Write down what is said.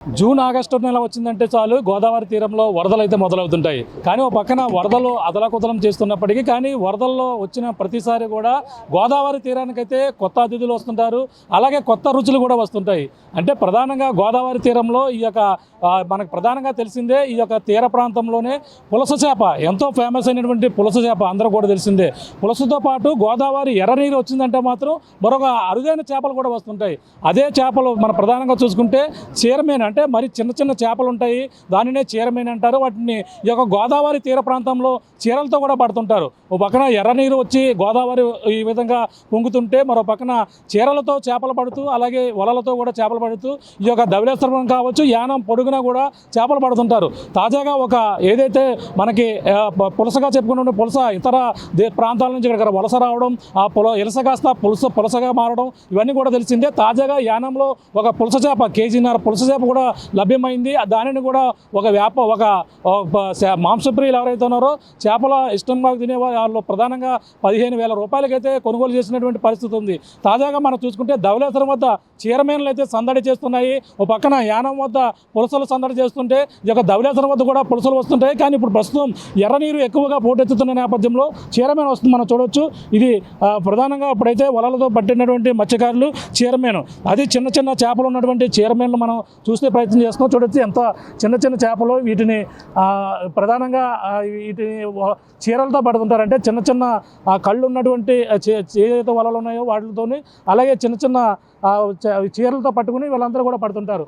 June August నెల వచ్చిందంటే చాలు గోదావరి తీరంలో వరదలు అయితే మొదలవుతుంటాయి. కానీ ఓ పక్కన వరదలు అదలాకుతలం చేస్తున్నప్పటికీ కానీ వరదల్లో వచ్చిన ప్రతిసారి కూడా గోదావరి తీరానికైతే కొత్త అతిథులు వస్తుంటారు. అలాగే కొత్త రుచులు కూడా వస్తుంటాయి. అంటే ప్రధానంగా గోదావరి తీరంలో ఈ యొక్క మనకు ప్రధానంగా తెలిసిందే ఈ యొక్క తీర ప్రాంతంలోనే పులస చేప ఎంతో ఫేమస్ అయినటువంటి పులస చేప అందరూ కూడా తెలిసిందే. పులసతో పాటు గోదావరి ఎర్రనీరు వచ్చిందంటే మాత్రం మరొక అరుదైన చేపలు కూడా వస్తుంటాయి. అదే చేపలు మన ప్రధానంగా చూసుకుంటే చీరమీన, అంటే మరి చిన్న చిన్న చేపలు ఉంటాయి, దానినే చీరమీన అంటారు. వాటిని ఈ యొక్క గోదావరి తీర ప్రాంతంలో చీరలతో కూడా పడుతుంటారు. ఓ పక్కన ఎర్రనీరు వచ్చి గోదావరి ఈ విధంగా పొంగుతుంటే మరో పక్కన చీరలతో చేపలు పడుతూ అలాగే వలలతో కూడా చేపలు పడుతూ ఈ యొక్క ధవళేశ్వరం కావచ్చు యానం పొడుగునా కూడా చేపలు పడుతుంటారు. తాజాగా ఒక ఏదైతే మనకి పులసగా చెప్పుకున్న పులస ఇతర ప్రాంతాల నుంచి ఇక్కడ వలస రావడం, ఆ ఇలస కాస్త పులసగా మారడం ఇవన్నీ కూడా తెలిసిందే. తాజాగా యానంలో ఒక పులస చేప కేజీన్నర పులస చేప కూడా లభ్యమైంది. దానిని కూడా ఒక మాంసప్రియులు ఎవరైతే ఉన్నారో చేపల ఇష్టంగా తినేవారు వాళ్ళు ప్రధానంగా 15,000 రూపాయలకైతే కొనుగోలు చేసినటువంటి పరిస్థితి ఉంది. తాజాగా మనం చూసుకుంటే ధవళేశ్వరం వద్ద చీరమీనలు అయితే సందడి చేస్తున్నాయి. ఓ పక్కన యానం వద్ద పులసలు సందడి చేస్తుంటే ఈ యొక్క ధవళేశ్వరం వద్ద కూడా పులసలు వస్తుంటాయి. కానీ ఇప్పుడు ప్రస్తుతం ఎర్రనీరు ఎక్కువగా పోటెత్తుతున్న నేపథ్యంలో చీరమీన వస్తుంది మనం చూడొచ్చు. ఇది ప్రధానంగా ఇప్పుడైతే వలలతో పట్టినటువంటి మత్స్యకారులు చీరమీను, అది చిన్న చిన్న చేపలు ఉన్నటువంటి చీరమీనలు మనం చూసే ప్రయత్నం చేస్తున్నాం. చూడొచ్చు ఎంత చిన్న చిన్న చేపలు. వీటిని ప్రధానంగా వీటిని చీరలతో పడుతుంటారంటే చిన్న చిన్న కళ్ళు ఉన్నటువంటి ఏదైతే వలలు ఉన్నాయో వాటితోని అలాగే చిన్న చిన్న చీరలతో పట్టుకుని వీళ్ళందరూ కూడా పడుతుంటారు.